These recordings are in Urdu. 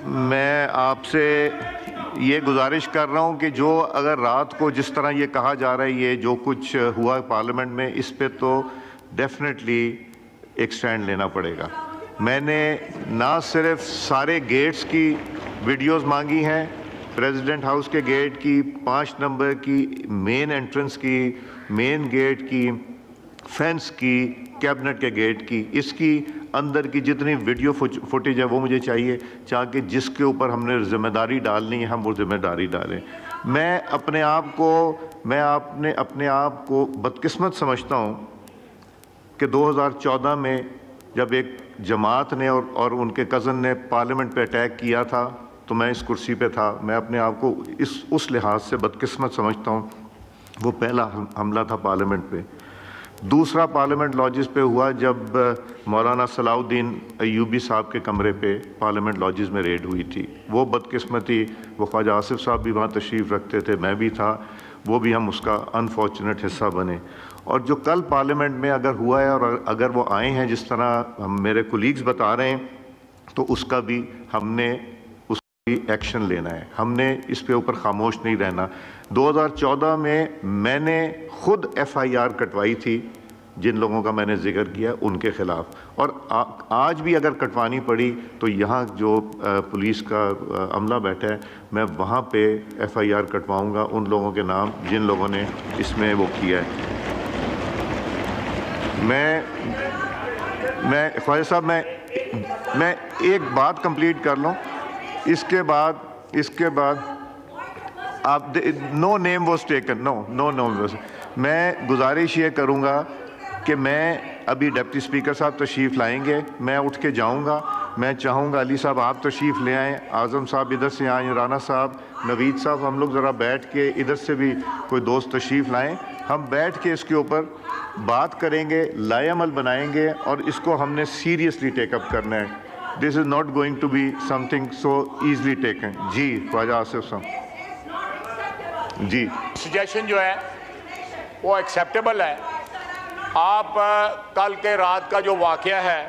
میں آپ سے یہ گزارش کر رہا ہوں کہ جو اگر رات کو جس طرح یہ کہا جا رہا ہے یہ جو کچھ ہوا پارلیمنٹ میں اس پہ تو ڈیفینیٹلی ایک سٹینڈ لینا پڑے گا۔ میں نے نہ صرف سارے گیٹس کی ویڈیوز مانگی ہیں، پریزیڈنٹ ہاؤس کے گیٹ کی، 5 نمبر کی، مین انٹرنس کی، مین گیٹ کی، فینس کی، کیبنٹ کے گیٹ کی، اس کی اندر کی جتنی ویڈیو فوٹیج ہے وہ مجھے چاہیے، تاکہ جس کے اوپر ہم نے ذمہ داری ڈالنی ہے ہم وہ ذمہ داری ڈالیں۔ میں اپنے آپ کو بدقسمت سمجھتا ہوں کہ 2014 میں جب ایک جماعت نے اور ان کے کزن نے پارلیمنٹ پہ اٹیک کیا تھا تو میں اس کرسی پہ تھا۔ میں اپنے آپ کو اس لحاظ سے بدقسمت سمجھتا ہوں، وہ پہلا حملہ تھا پارلیمنٹ پہ۔ دوسرا پارلیمنٹ لاجز پہ ہوا جب مولانا صلاح الدین ایوبی صاحب کے کمرے پہ پارلیمنٹ لاجز میں ریڈ ہوئی تھی۔ وہ بدقسمتی وہ خواجہ آصف صاحب بھی وہاں تشریف رکھتے تھے، میں بھی تھا، وہ بھی ہم اس کا انفارچونیٹ حصہ بنے۔ اور جو کل پارلیمنٹ میں اگر ہوا ہے اور اگر وہ آئے ہیں جس طرح ہم میرے کولیگز بتا رہے ہیں تو اس کا بھی ہم نے ایکشن لینا ہے، ہم نے اس پہ اوپر خاموش نہیں رہنا۔ 2014 میں نے خود FIR کٹوائی تھی جن لوگوں کا میں نے ذکر کیا ان کے خلاف، اور آج بھی اگر کٹوانی پڑی تو یہاں جو پولیس کا عملہ بیٹھا ہے میں وہاں پہ FIR کٹواؤں گا ان لوگوں کے نام جن لوگوں نے اس میں وہ کیا ہے۔ میں خواجہ صاحب میں ایک بات کمپلیٹ کر لوں، اس کے بعد آپ نو نیم واز ٹیکن، نو میں گزارش یہ کروں گا کہ میں ابھی ڈپٹی اسپیکر صاحب تشریف لائیں گے، میں اٹھ کے جاؤں گا، میں چاہوں گا علی صاحب آپ تشریف لے آئیں، اعظم صاحب ادھر سے آئیں، رانا صاحب، نوید صاحب، ہم لوگ ذرا بیٹھ کے ادھر سے بھی کوئی دوست تشریف لائیں، ہم بیٹھ کے اس کے اوپر بات کریں گے، لائے عمل بنائیں گے اور اس کو ہم نے سیریسلی ٹیک اپ کرنا ہے۔ This is not going to be something so easily taken۔ جی خواجہ آصف صاحب جی سجیشن جو ہے وہ ایکسیپٹیبل ہے۔ آپ کل کے رات کا جو واقعہ ہے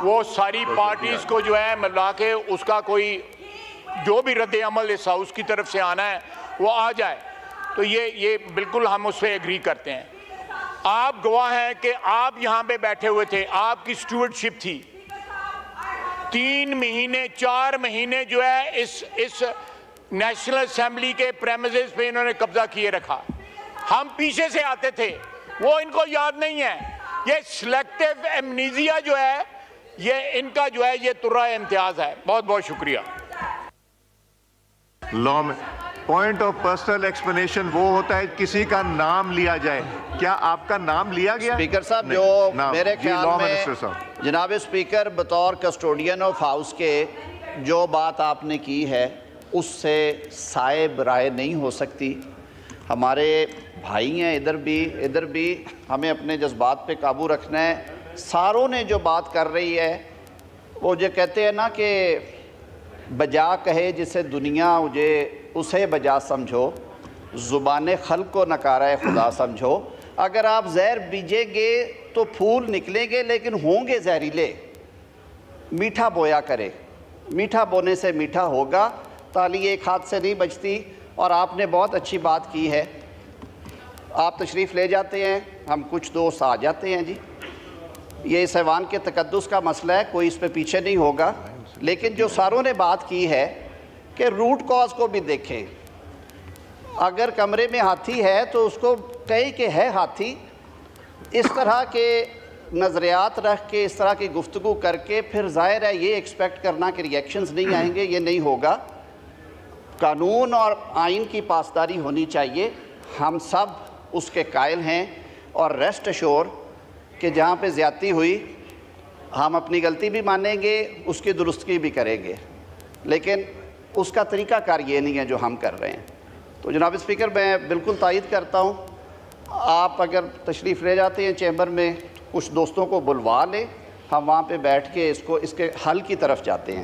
وہ ساری پارٹیز کو جو ہے ملا کے اس کا کوئی جو بھی رد عمل اس ہاؤس کی طرف سے آنا ہے وہ آ جائے، تو یہ بالکل ہم اس پہ ایگری کرتے ہیں۔ آپ گواہ ہیں کہ آپ یہاں پہ بیٹھے ہوئے تھے، آپ کی سٹیورڈشپ تھی، 3 مہینے 4 مہینے جو ہے اس نیشنل اسمبلی کے پریمیزز پہ انہوں نے قبضہ کیے رکھا۔ ہم پیچھے سے آتے تھے، وہ ان کو یاد نہیں ہے۔ یہ سلیکٹیو ایمنیزیا جو ہے یہ ان کا جو ہے یہ ترہ امتیاز ہے۔ بہت بہت شکریہ۔ لا میں پوائنٹ آف پرسنل ایکسپلینیشن وہ ہوتا ہے کسی کا نام لیا جائے۔ کیا آپ کا نام لیا گیا؟ اسپیکر صاحب جو میرے خیال میں جناب اسپیکر بطور کسٹوڈین آف ہاؤس کے جو بات آپ نے کی ہے اس سے صائب رائے نہیں ہو سکتی۔ ہمارے بھائی ہیں ادھر بھی ہمیں اپنے جذبات پہ قابو رکھنا ہے۔ ساروں نے جو بات کر رہی ہے وہ جو کہتے ہیں نا کہ بجا کہے جسے دنیا اسے بجا سمجھو، زبان خلق کو نکارہ خدا سمجھو۔ اگر آپ زہر بیجیں گے تو پھول نکلیں گے لیکن ہوں گے زہریلے۔ میٹھا بویا کرے، میٹھا بونے سے میٹھا ہوگا، تالی ایک ہاتھ سے نہیں بجتی۔ اور آپ نے بہت اچھی بات کی ہے، آپ تشریف لے جاتے ہیں، ہم کچھ دوست آ جاتے ہیں جی، یہ اس ایوان کے تقدس کا مسئلہ ہے، کوئی اس پہ پیچھے نہیں ہوگا۔ لیکن جو ساروں نے بات کی ہے کہ روٹ کاز کو بھی دیکھیں، اگر کمرے میں ہاتھی ہے تو اس کو کہیں کہ ہے ہاتھی، اس طرح کے نظریات رکھ کے اس طرح کی گفتگو کر کے پھر ظاہر ہے یہ ایکسپیکٹ کرنا کہ ریئیکشنز نہیں آئیں گے، یہ نہیں ہوگا۔ قانون اور آئین کی پاسداری ہونی چاہیے، ہم سب اس کے قائل ہیں، اور ریسٹ ایشور کہ جہاں پہ زیادتی ہوئی ہم اپنی غلطی بھی مانیں گے، اس کی درستگی بھی کریں گے، لیکن اس کا طریقہ کار یہ نہیں ہے جو ہم کر رہے ہیں۔ تو جناب اسپیکر میں بالکل تائید کرتا ہوں، آپ اگر تشریف لے جاتے ہیں چیمبر میں کچھ دوستوں کو بلوا لیں، ہم وہاں پہ بیٹھ کے اس کے حل کی طرف جاتے ہیں۔